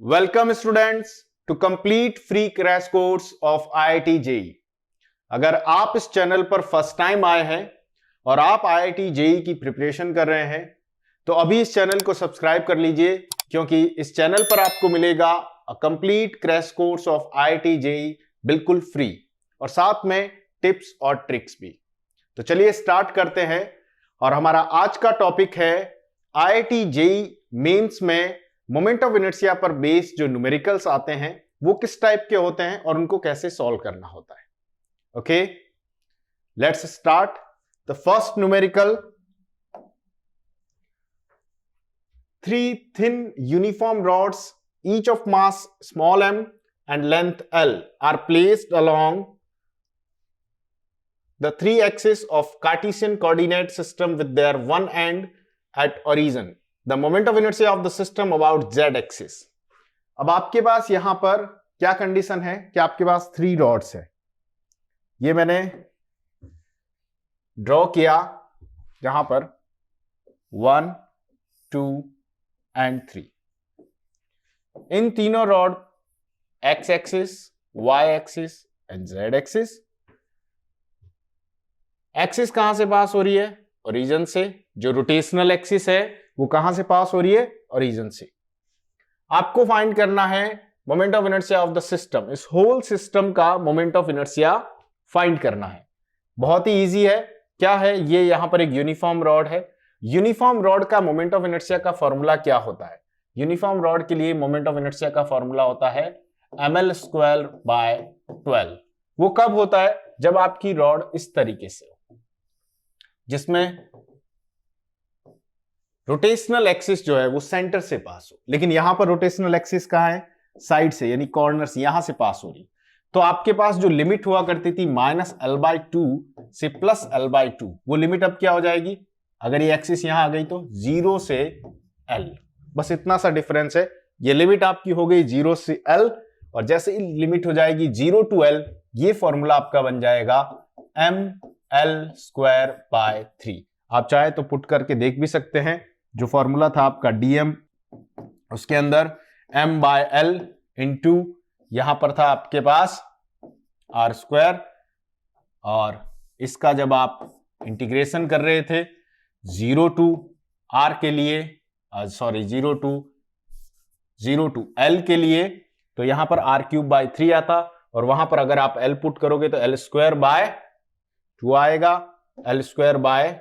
Welcome students to complete free crash course of IIT JEE. अगर आप इस channel पर फर्स्ट टाइम आए हैं और आप आईआईटी जेई की प्रिपरेशन कर रहे हैं तो अभी इस चैनल को सब्सक्राइब कर लीजिए, क्योंकि इस चैनल पर आपको मिलेगा a complete crash course of IIT JEE बिल्कुल फ्री और साथ में टिप्स और ट्रिक्स भी। तो चलिए स्टार्ट करते हैं। और हमारा आज का टॉपिक है आईआईटी जेई मेंस में मोमेंट ऑफ इनर्शिया पर बेस्ड जो न्यूमेरिकल्स आते हैं वो किस टाइप के होते हैं और उनको कैसे सॉल्व करना होता है। Okay, let's start the first numerical. 3 thin uniform rods, each of mass small m and length L, are placed along the 3 axes of Cartesian coordinate system with their one end at origin. The moment of inertia of the system about z axis. अब आपके पास यहां पर क्या condition है कि आपके पास 3 rods है। ये मैंने ड्रॉ किया यहां पर 1, 2 एंड 3। इन तीनों rod x axis, y axis and z axis. Axis कहां से पास हो रही है? ओरिजिन से। जो रोटेशनल एक्सिस है वो कहां से पास हो रही है? ओरिजिन से। आपको फाइंड करना है moment of inertia of the system. इस होल सिस्टम का मोमेंट ऑफ इनर्शिया फाइंड करना है। बहुत ही इजी है। क्या है ये? यहां पर एक यूनिफॉर्म रॉड है। यूनिफॉर्म रॉड का मोमेंट ऑफ इनर्शिया का फॉर्मूला क्या होता है? यूनिफॉर्म रॉड के लिए मोमेंट ऑफ इनर्शिया का फॉर्मूला होता है ml²/12। वो कब होता है? जब आपकी रॉड इस तरीके से हो, जिसमें रोटेशनल एक्सिस जो है वो सेंटर से पास हो। लेकिन यहां पर रोटेशनल एक्सिस कहां है? साइड से, यानी कॉर्नर से, यहां से पास हो रही। तो आपके पास जो लिमिट हुआ करती थी -L/2 से +L/2, वो लिमिट अब क्या हो जाएगी? अगर ये एक्सिस यहां आ गई तो 0 से L, बस इतना सा डिफरेंस है। ये लिमिट आपकी हो गई 0 से L, और जैसे ही लिमिट हो जाएगी 0 to L, ये फॉर्मूला आपका बन जाएगा ml²/3। आप चाहे तो पुट करके देख भी सकते हैं। जो फॉर्मूला था आपका dm, उसके अंदर m/l इंटू यहां पर था आपके पास r², और इसका जब आप इंटीग्रेशन कर रहे थे 0 to r के लिए, 0 to l के लिए, तो यहां पर r³/3 आता, और वहां पर अगर आप l पुट करोगे तो l²/2 आएगा। l²,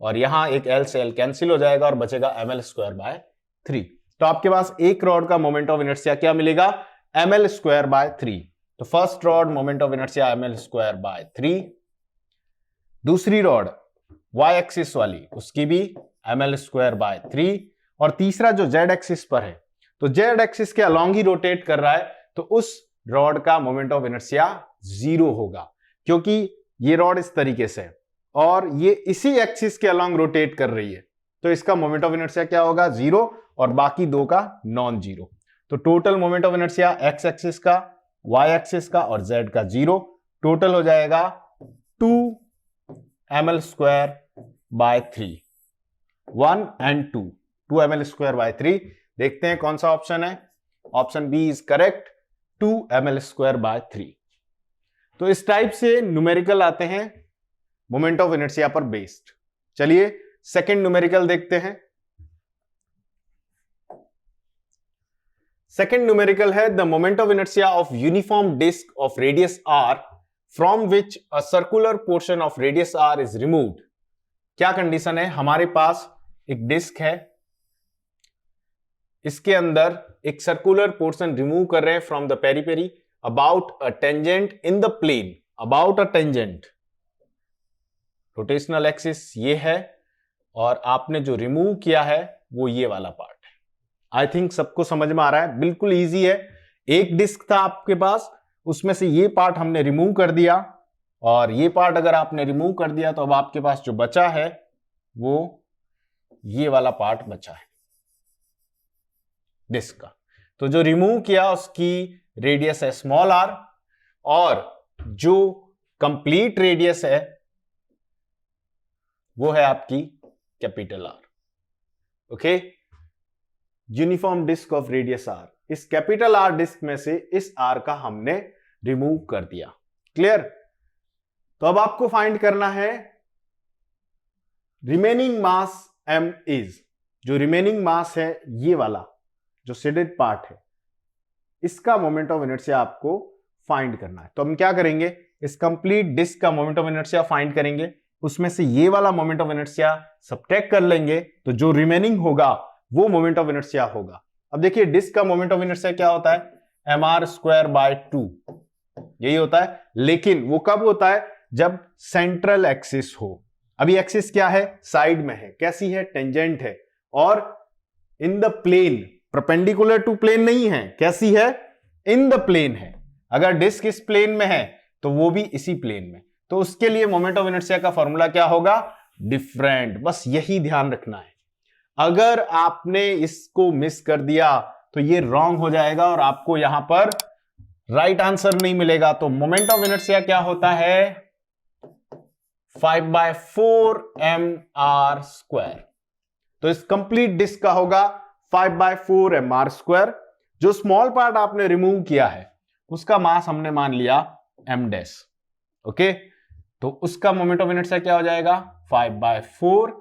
और यहां एक l से l कैंसिल हो जाएगा और बचेगा ml²/3। तो आपके पास एक रॉड का मोमेंट ऑफ इनर्शिया क्या मिलेगा? ml²/3। तो first rod moment of inertia ml²/3। दूसरी रॉड y एक्सिस वाली, उसकी भी ml²/3। और तीसरा जो z एक्सिस पर है, तो z एक्सिस के अलोंग ही रोटेट कर रहा है, तो उस रॉड का मोमेंट ऑफ इनर्शिया 0 होगा, क्योंकि ये रॉड इस तरीके से है और ये इसी एक्सिस के अलोंग रोटेट कर रही है। तो इसका मोमेंट ऑफ इनर्शिया क्या होगा? 0, और बाकी दो का नॉन जीरो। तो total moment of inertia x axis का, y एक्सिस का और z का 0, टोटल हो जाएगा 2 ml²/3। 1 and 2 ml²/3। देखते हैं कौन सा ऑप्शन है। Option B is correct, 2 ml²/3। तो इस टाइप से न्यूमेरिकल आते हैं मोमेंट ऑफ इनर्शिया पर बेस्ड। चलिए सेकंड न्यूमेरिकल देखते हैं। सेकंड न्यूमेरिकल है the moment of inertia of uniform disc of radius r from which a circular portion of radius r is removed. क्या कंडीशन है? हमारे पास एक डिस्क है, इसके अंदर एक सर्कुलर पोर्शन रिमूव कर रहे हैं from the periphery about a tangent in the plane, about a tangent. Rotational axis ये है, और आपने जो रिमूव किया है वो ये वाला पार्ट है। आई थिंक सबको समझ में आ रहा है, बिल्कुल इजी है। एक डिस्क था आपके पास, उसमें से ये पार्ट हमने रिमूव कर दिया, और ये पार्ट अगर आपने रिमूव कर दिया तो अब आपके पास जो बचा है वो ये वाला पार्ट बचा है डिस्क का। तो जो रिमूव किया उसकी रेडियस है स्मॉल r, और जो कंप्लीट रेडियस है वो है आपकी capital R। Okay, uniform disc of radius r, इस कैपिटल आर डिस्क में से इस आर का हमने रिमूव कर दिया। क्लियर? तो अब आपको फाइंड करना है रिमेनिंग मास m इज, जो रिमेनिंग मास है ये वाला जो शेडेड पार्ट है, इसका मोमेंट ऑफ इनर्शिया आपको फाइंड करना है। तो हम क्या करेंगे, इस कंप्लीट डिस्क का मोमेंट ऑफ इनर्शिया फाइंड करेंगे, उसमें से ये वाला मोमेंट ऑफ इनर्शिया सब्ट्रैक्ट कर लेंगे, तो जो रिमेनिंग होगा वो मोमेंट ऑफ इनर्शिया होगा। अब देखिए डिस्क का मोमेंट ऑफ इनर्शिया क्या होता है, mr²/2, यही होता है। लेकिन वो कब होता है, जब सेंट्रल एक्सिस हो। अभी एक्सिस क्या है, साइड में है, कैसी है, टेंजेंट है, और in the plane, perpendicular to plane नहीं है, कैसी है, इन द प्लेन है। अगर डिस्क इस प्लेन में है तो वो भी इसी प्लेन में, तो उसके लिए मोमेंट ऑफ इनर्शिया का फॉर्मूला क्या होगा, डिफरेंट। बस यही ध्यान रखना है। अगर आपने इसको मिस कर दिया तो ये रॉन्ग हो जाएगा और आपको यहां पर राइट आंसर नहीं मिलेगा। तो मोमेंट ऑफ इनर्शिया क्या होता है, 5/4 mr²। तो इस कंप्लीट डिस्क का होगा 5/4 mr²। जो स्मॉल पार्ट आपने रिमूव किया है उसका मास हमने मान लिया m'। ओके, तो उसका मोमेंट ऑफ इनर्शिया क्या हो जाएगा, 5/4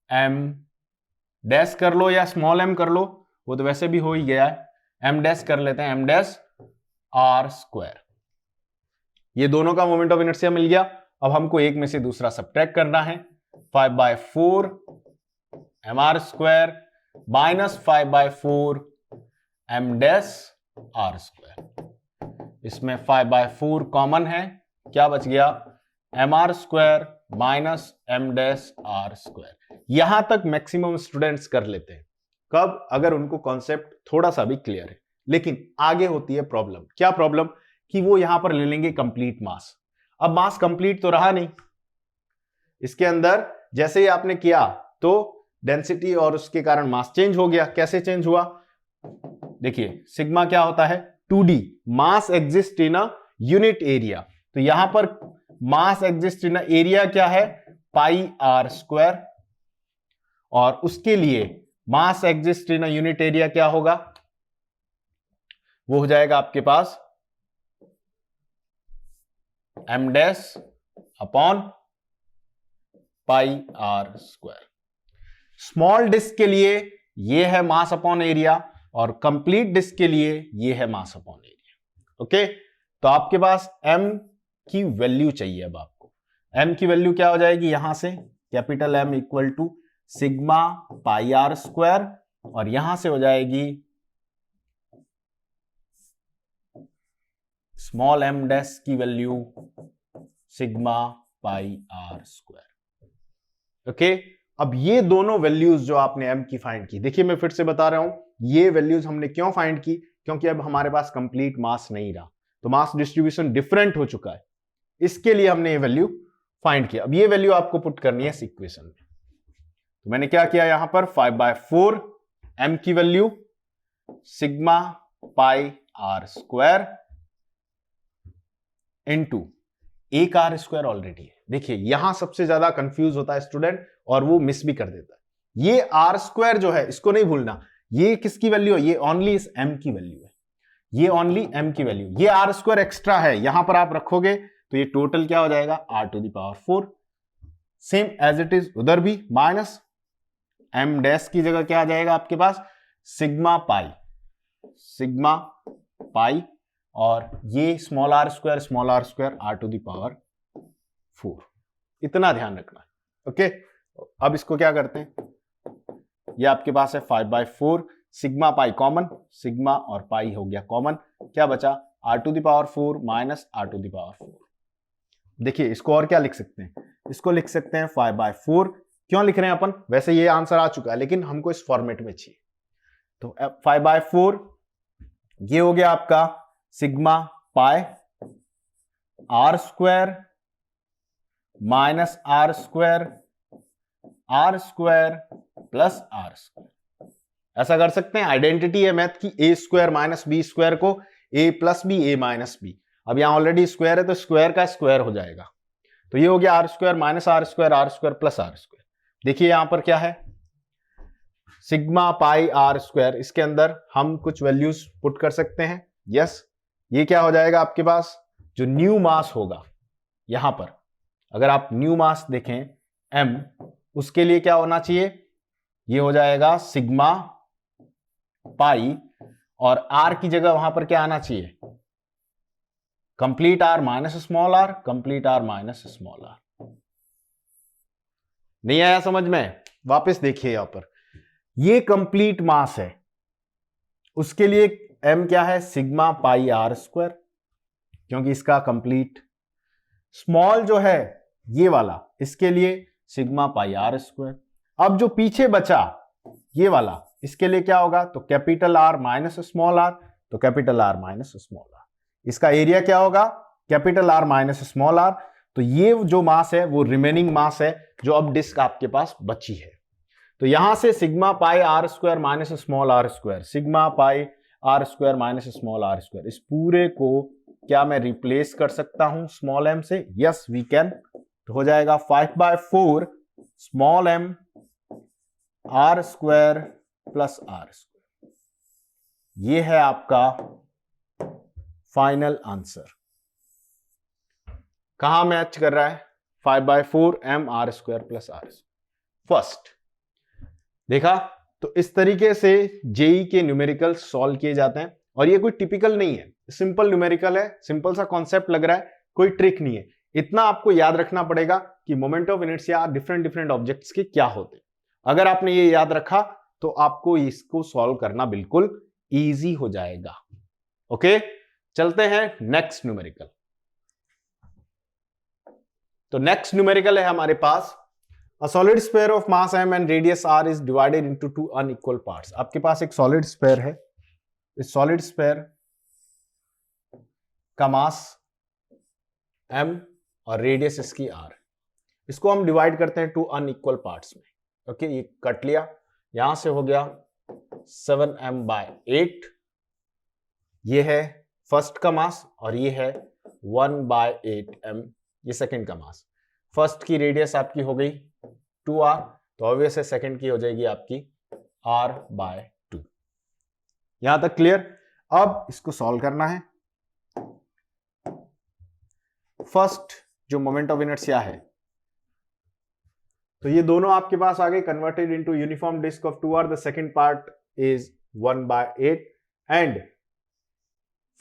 m' कर लो या स्मॉल m कर लो, वो तो वैसे भी हो ही गया है, m' कर लेते हैं, m'r²। ये दोनों का मोमेंट ऑफ इनर्शिया मिल गया। अब हमको एक में से दूसरा सब्ट्रैक्ट करना है, 5/4 mr² माइनस 5/4 m'r²। इसमें 5/4 कॉमन है, क्या बच गया, mr² माइनस m'r²। यहां तक मैक्सिमम स्टूडेंट्स कर लेते हैं, कब, अगर उनको कॉन्सेप्ट थोड़ा सा भी क्लियर है। लेकिन आगे होती है प्रॉब्लम। क्या प्रॉब्लम, कि वो यहां पर ले लेंगे कंप्लीट मास। अब मास कंप्लीट तो रहा नहीं, इसके अंदर जैसे ही आपने किया तो डेंसिटी और उसके कारण मास चेंज हो गया। कैसे चेंज हुआ, देखिए सिग्मा क्या होता है, 2D, mass exist in a unit area. तो यहां पर मास एग्जिस्ट इन अ एरिया क्या है, πr², और उसके लिए mass exist in a unit area क्या होगा, वो हो जाएगा आपके पास m'/πr²। स्मॉल डिस्क के लिए ये है मास अपॉन एरिया, और कंप्लीट डिस्क के लिए ये है मास अपॉन एरिया। ओके, तो आपके पास m की वैल्यू चाहिए। अब आपको m की वैल्यू क्या हो जाएगी, यहां से capital M equal to sigma πr², और यहां से हो जाएगी स्मॉल m' की वैल्यू सिग्मा πr²। ओके, अब ये दोनों वैल्यूज जो आपने m की फाइंड की, देखिए मैं फिर से बता रहा हूं, ये वैल्यूज हमने क्यों फाइंड की, क्योंकि अब हमारे पास कंप्लीट मास नहीं रहा, तो मास डिस्ट्रीब्यूशन डिफरेंट हो चुका है, इसके लिए हमने ये वैल्यू फाइंड किया। अब ये वैल्यू आपको पुट करनी है इस इक्वेशन में। तो मैंने क्या किया, यहां पर 5/4 m की वैल्यू सिग्मा πr² इनटू एक r² ऑलरेडी है। देखिए यहां सबसे ज्यादा कंफ्यूज होता है स्टूडेंट, और वो मिस भी कर देता है। ये r² जो है इसको नहीं भूलना, ये किसकी वैल्यू है, ये ओनली इस m की वैल्यू है, ये ओनली m की वैल्यू। ये r² एक्स्ट्रा है, यहां पर आप रखोगे तो ये टोटल क्या हो जाएगा, r⁴। Same as it is उधर भी, माइनस m' की जगह क्या आ जाएगा आपके पास, सिग्मा पाई, और ये स्मॉल r², r⁴। इतना ध्यान रखना है। ओके, अब इसको क्या करते हैं, ये आपके पास है 5/4, सिग्मा पाई कॉमन, सिग्मा और पाई हो गया कॉमन, क्या बचा, r⁴ माइनस r⁴। देखिए इसको और क्या लिख सकते हैं, इसको लिख सकते हैं 5/4। क्यों लिख रहे हैं अपन, वैसे ये आंसर आ चुका है लेकिन हमको इस फॉर्मेट में चाहिए। तो 5/4 ये हो गया आपका sigma pi r² minus r² plus r²। ऐसा कर सकते हैं, आइडेंटिटी है मैथ की, a² माइनस b² को a plus b, a minus b। अब यहां ऑलरेडी स्क्वायर है तो स्क्वायर का स्क्वायर हो जाएगा। तो ये हो गया r² minus r² plus r²। देखिए यहां पर क्या है, सिग्मा पाई आर स्क्वायर, इसके अंदर हम कुछ वैल्यूज पुट कर सकते हैं। यस, ये क्या हो जाएगा आपके पास, जो न्यू मास होगा यहां पर, अगर आप न्यू मास देखें m, उसके लिए क्या होना चाहिए, ये हो जाएगा सिग्मा पाई, और r की जगह वहां पर क्या आना चाहिए, complete R minus small R, complete R minus small R. नहीं आया समझ में, वापस देखिए यहां पर, ये कंप्लीट मास है, उसके लिए m क्या है, सिग्मा पाई आर स्क्वायर, क्योंकि इसका कंप्लीट, स्मॉल जो है ये वाला, इसके लिए सिग्मा पाई आर स्क्वायर। अब जो पीछे बचा ये वाला, इसके लिए क्या होगा, तो capital R minus small R, तो capital R minus small R, इसका एरिया क्या होगा, capital R minus small R. तो ये जो मास है वो रिमेनिंग मास है जो अब डिस्क आपके पास बची है। तो यहां से sigma pi R square minus small R square, sigma pi R square minus small R square, इस पूरे को क्या मैं रिप्लेस कर सकता हूं स्मॉल एम से, यस वी कैन। तो हो जाएगा 5/4 small M R square plus R square, ये है आपका फाइनल आंसर। कहां मैच कर रहा है, 5/4 M R square plus R square. First देखा, तो इस तरीके से जेई के न्यूमेरिकल सॉल्व किए जाते हैं, और ये कोई टिपिकल नहीं है, सिंपल न्यूमेरिकल है, सिंपल सा कॉन्सेप्ट लग रहा है, कोई ट्रिक नहीं है। इतना आपको याद रखना पड़ेगा कि moment of inertia different different objects के क्या होते हैं। अगर आपने ये याद रखा तो आपको इसको सॉल्व करना बिल्कुल इजी हो जाएगा। ओके, चलते हैं नेक्स्ट न्यूमेरिकल। तो नेक्स्ट न्यूमेरिकल है हमारे पास, A solid sphere of mass m and radius r is divided into two unequal parts। आपके पास एक सॉलिड स्फीयर है, इस सॉलिड स्फीयर का मास m और रेडियस इसकी r, इसको हम डिवाइड करते हैं टू अनइक्वल पार्ट्स में। ओके, ये कट लिया, यहां से हो गया 7m/8, ये है फर्स्ट का मास, और ये है 1/8m, ये सेकंड का मास। फर्स्ट की रेडियस आपकी हो गई 2r, तो ऑब्वियस है सेकंड की हो जाएगी आपकी r/2। यहां तक क्लियर। अब इसको सॉल्व करना है। फर्स्ट जो मोमेंट ऑफ इनर्शिया है, तो ये दोनों आपके पास आ गए converted into uniform disc of 2r, the second part is 1/8, and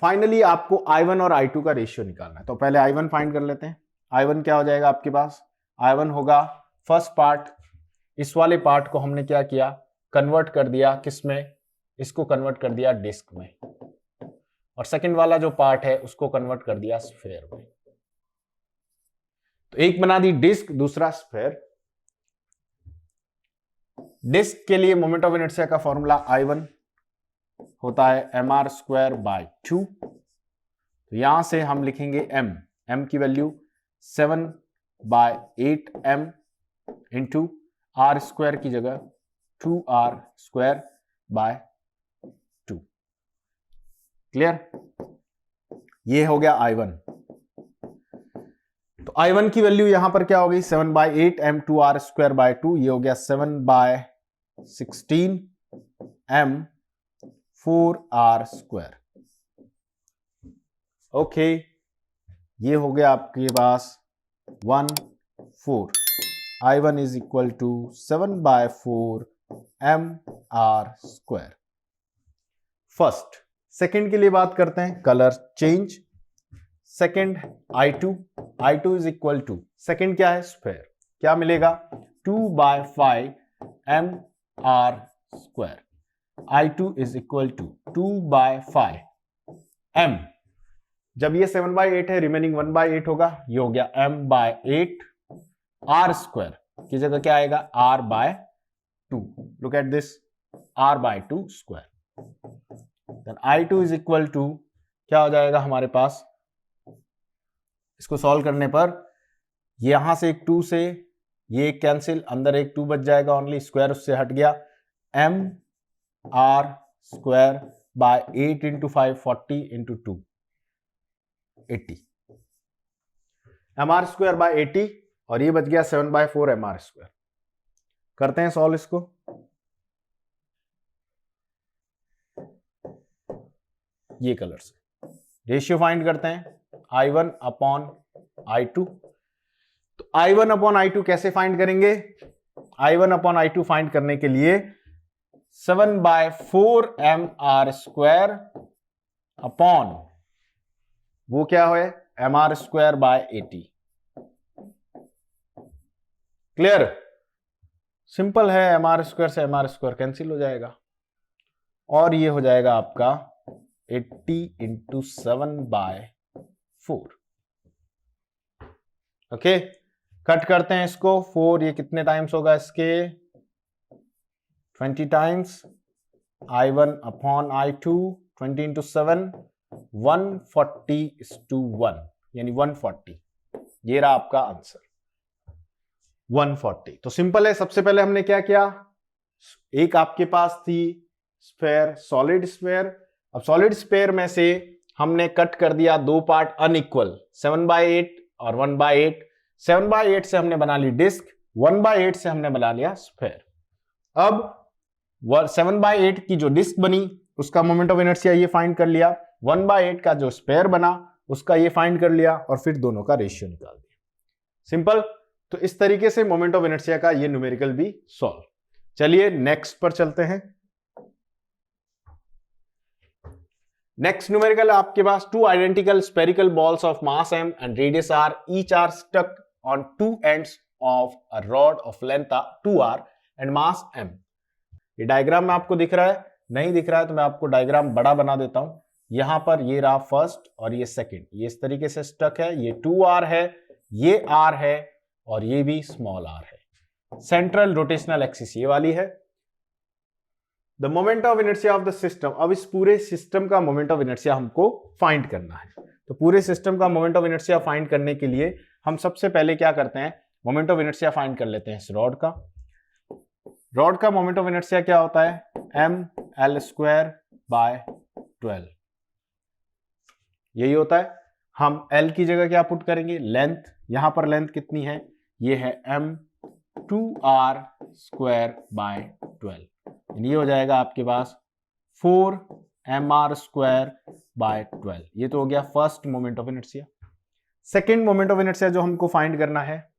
finally आपको I1 और I2 का रेशियो निकालना है। तो पहले I1 फाइंड कर लेते हैं। I1 क्या हो जाएगा आपके पास, I1 होगा फर्स्ट पार्ट, इस वाले पार्ट को हमने क्या किया, कन्वर्ट कर दिया किस में, इसको कन्वर्ट कर दिया डिस्क में, और सेकंड वाला जो पार्ट है उसको कन्वर्ट कर दिया स्फीयर में। तो एक बना दी डिस्क, दूसरा स्फीयर। डिस्क के लिए मोमेंट ऑफ इनर्शिया का फॉर्मूला I1 होता है mr²/2। तो यहां से हम लिखेंगे m की value 7/8m into are square की जगह 2r²/2। क्लियर, ये हो गया I1। तो I1 की वैल्यू यहां पर क्या हो गई, 7/8m 2r²/2, ये हो गया 7/16m 4r²। ओके, ये हो गया आपके पास 1/4। I1 is equal to 7/4 mr²। First, second के लिए बात करते हैं, colour change. Second I2 is equal to, second क्या है, स्फीयर, क्या मिलेगा 2/5 mr²। I2 is equal to 2/5 m, जब ये 7/8 है रिमेनिंग 1/8 होगा, ये हो गया m/8, r² की जगह क्या आएगा, r/2। Look at this, r/2 square. Then I2 is equal to क्या हो जाएगा हमारे पास, इसको सॉल्व करने पर यहां से एक 2 से ये कैंसिल, अंदर एक 2 बच जाएगा ओनली, स्क्वायर उससे हट गया, mr²/8 इंटू 5 40 इंटू 2 80, mr²/80, और ये बच गया 7/4 mr²। करते हैं सॉल्व इसको। ये कलर से। रेशियो फाइंड करते हैं I1 अपॉन I2। तो I1 अपॉन I2 कैसे फाइंड करेंगे? I1 अपॉन I2 फाइंड करने के लिए 7/4 mr² अपॉन वो क्या है mr²/80। क्लियर? सिंपल है, mr² से mr² कैंसिल हो जाएगा और ये हो जाएगा आपका 80 इंटू 7/4। ओके, कट करते हैं इसको। 4 ये कितने टाइम्स होगा इसके? 20 times. I1 upon I2 20 into 7 140:1 यानी 140। ये रहा आपका आंसर 140। तो सिंपल है। सबसे पहले हमने क्या किया, एक आपके पास थी स्फेयर, सॉलिड स्फेयर। अब सॉलिड स्फेयर में से हमने कट कर दिया दो पार्ट अनइक्वल, 7/8 और 1/8। 7/8 से हमने बना ली डिस्क, 1/8 से हमने बना लिया स्फेयर। अब 7/8 की जो डिस्क बनी उसका मोमेंट ऑफ इनर्शिया ये फाइंड कर लिया, 1/8 का जो स्फेयर बना उसका ये फाइंड कर लिया और फिर दोनों का रेशियो निकाल दिया। सिंपल। तो इस तरीके से मोमेंट ऑफ इनर्शिया का ये न्यूमेरिकल भी सॉल्व। चलिए नेक्स्ट पर चलते हैं। नेक्स्ट न्यूमेरिकल आपके पास 2 identical spherical balls of mass m and radius r each are stuck on 2 ends of a rod of length 2r and mass m। ये diagram में आपको दिख रहा है? नहीं दिख रहा है तो मैं आपको डायग्राम बड़ा बना देता हूं। यहां पर ये रहा फर्स्ट और ये सेकंड, ये इस तरीके से स्टक है। ये 2r है, ये r है और ये भी स्मॉल r है। सेंट्रल रोटेशनल एक्सिस ये वाली है। The moment of inertia of the system. अब इस पूरे सिस्टम का मोमेंट ऑफ इनर्शिया हमको फाइंड करना है। तो पूरे सिस्टम का मोमेंट ऑफ इनर्शिया फाइंड करने के लिए हम सबसे पहले क्या करते हैं, मोमेंट ऑफ इनर्शिया फाइंड कर लेते हैं इस रॉड का। रॉड का मोमेंट ऑफ इनर्शिया क्या होता है? mL²/12 यही होता है। हम L की जगह क्या पुट करेंगे? लेंथ। यहां पर लेंथ कितनी है? ये है m2r²/12। ये हो जाएगा आपके पास 4 mr²/12। ये तो हो गया first moment of inertia. Second moment of inertia जो हमको फाइंड करना है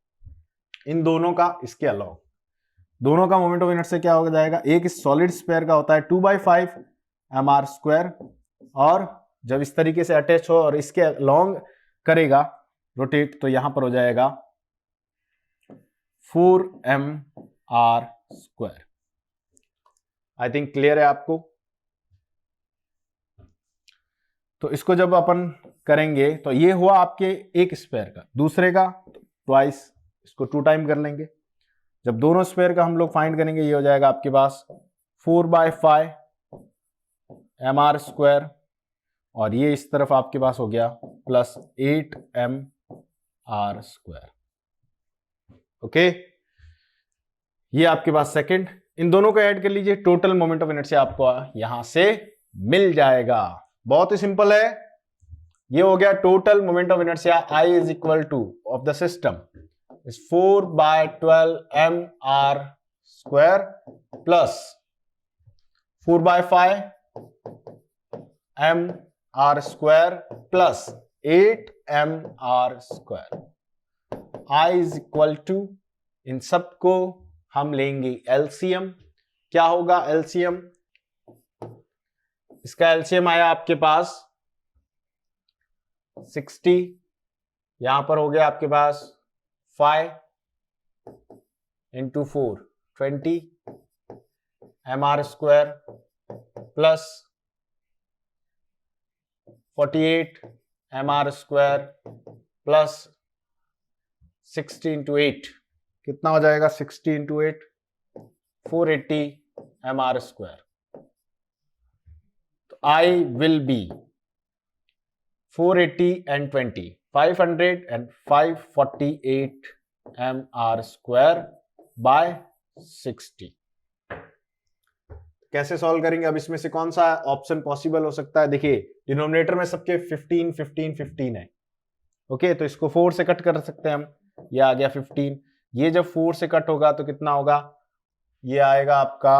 इन दोनों का, इसके अलावा दोनों का मोमेंट ऑफ इनर्शिया क्या हो जाएगा? एक इस सॉलिड स्फीयर का होता है 2/5 mr², और जब इस तरीके से अटैच हो और इसके लॉन्ग करेगा रोटेट तो यहां पर हो जाएगा 4 mr²। आई थिंक क्लियर है आपको? तो इसको जब अपन करेंगे तो ये हुआ आपके एक स्फीयर का, दूसरे का ट्वाइस, इसको 2 टाइम कर लेंगे। जब दोनों स्फीयर का हम लोग फाइंड करेंगे ये हो जाएगा आपके पास 4/5 mr², और ये इस तरफ आपके पास हो गया प्लस 8 mr²। ओके, ये आपके पास सेकंड। इन दोनों को ऐड कर लीजिए, टोटल मोमेंट ऑफ इनर्शिया आपको यहां से मिल जाएगा। बहुत ही सिंपल है। ये हो गया total moment of inertia. I is equal to of the system is 4/12 mr² plus 4/5 mr² plus 8 mr²। I is equal to, इन सबको हम लेंगे एलसीएम। क्या होगा एलसीएम? इसका एलसीएम आया आपके पास 60, यहां पर हो गया आपके पास 5 into 4 20 mr² plus 48 mr² plus 60 into 8 कितना हो जाएगा? 60 इंटू 8 480 mr²। तो I will be 480 and 20 500 and 548 mr² by 60। कैसे सॉल्व करेंगे? अब इसमें से कौन सा ऑप्शन पॉसिबल हो सकता है? देखिए डिनोमिनेटर में सबके 15 15 15 है। ओके, तो इसको 4 से कट कर सकते हैं हम। ये आ गया 15। ये जब 4 से कट होगा तो कितना होगा? ये आएगा आपका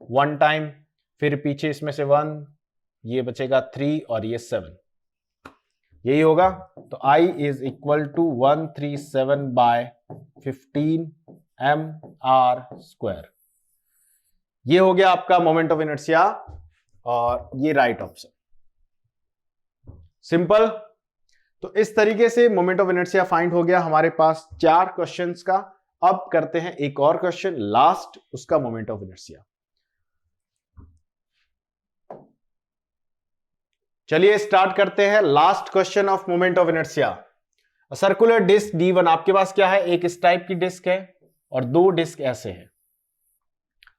1 टाइम, फिर पीछे इसमें से 1 ये बचेगा 3 और ये 7, यही होगा। तो I is equal to 137 by 15 mr²। ये हो गया आपका मोमेंट ऑफ इनर्शिया और ये राइट ऑप्शन। सिंपल। तो इस तरीके से मोमेंट ऑफ इनर्शिया फाइंड हो गया हमारे पास 4 क्वेश्चंस का। अब करते हैं एक और क्वेश्चन लास्ट, उसका मोमेंट ऑफ इनर्शिया। चलिए स्टार्ट करते हैं last question of moment of inertia. Circular disc D1, आपके पास क्या है, एक इस टाइप की डिस्क है और 2 डिस्क ऐसे हैं।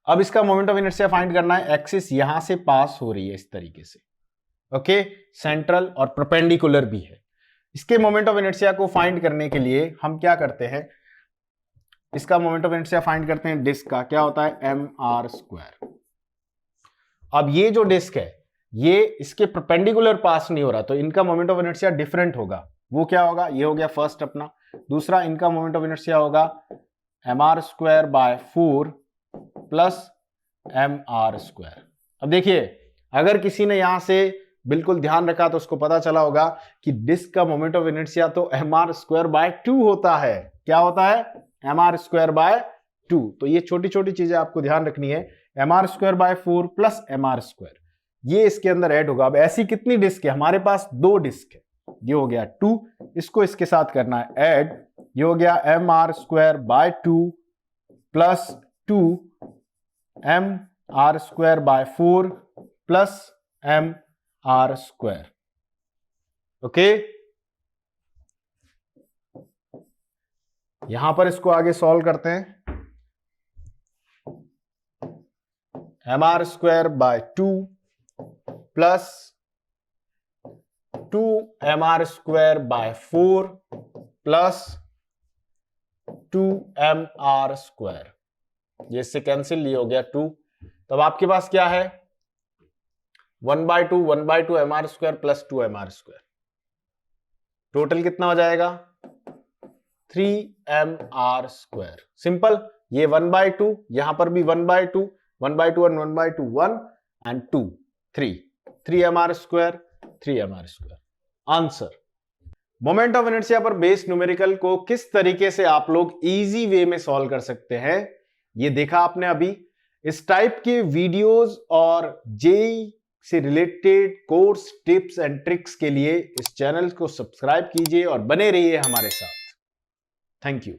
अब इसका मोमेंट ऑफ इनर्शिया फाइंड करना है। एक्सिस यहां से पास हो रही है इस तरीके से, ओके, सेंट्रल और परपेंडिकुलर भी है। इसके मोमेंट ऑफ इनर्शिया को फाइंड करने के लिए हम क्या करते हैं, इसका मोमेंट ऑफ इनर्शिया फाइंड करते हैं डिस्क का, क्या होता है mr²। अब ये जो डिस्क है ये इसके परपेंडिकुलर पास नहीं हो रहा, तो इनका मोमेंट ऑफ इनर्शिया डिफरेंट होगा। वो क्या होगा, ये हो गया फर्स्ट अपना। दूसरा इनका मोमेंट ऑफ इनर्शिया होगा mr² बाय 4 प्लस mr²। अब देखिए अगर किसी ने यहां से बिल्कुल ध्यान रखा तो उसको पता चला होगा कि डिस्क का मोमेंट ऑफ इनर्शिया तो mr² बाय 2 होता है। क्या होता है, mr² बाय 2। तो ये छोटी छोटी चीजें आपको ध्यान रखनी है। mr² बाय 4 प्लस mr², ये इसके अंदर ऐड होगा। अब ऐसी कितनी डिस्क है, हमारे पास 2 डिस्क है। ये हो गया 2, इसको इसके साथ करना है ऐड। ये हो गया mr² by 2 plus 2 mr² by 4 plus mr²। Okay, यहां पर इसको आगे सॉल्व करते हैं। mr² by 2 plus 2 mr² by 4 plus 2 mr²। ये इससे कैंसिल, ये हो गया 2। तब आपके पास क्या है, 1/2 mr² प्लस 2 mr²। टोटल कितना हो जाएगा, 3 mr²। सिंपल। ये 1/2, यहां पर भी 1/2, 1/2 और 1/2 1 and 2 3 mr², 3 mr²। Answer. Moment of inertia पर बेस्ड न्यूमेरिकल को किस तरीके से आप लोग इजी वे में सॉल्व कर सकते हैं, ये देखा आपने अभी। इस टाइप के वीडियोस और जेईई से related course tips and tricks के लिए इस चैनल को सब्सक्राइब कीजिए और बने रहिए हमारे साथ। Thank you.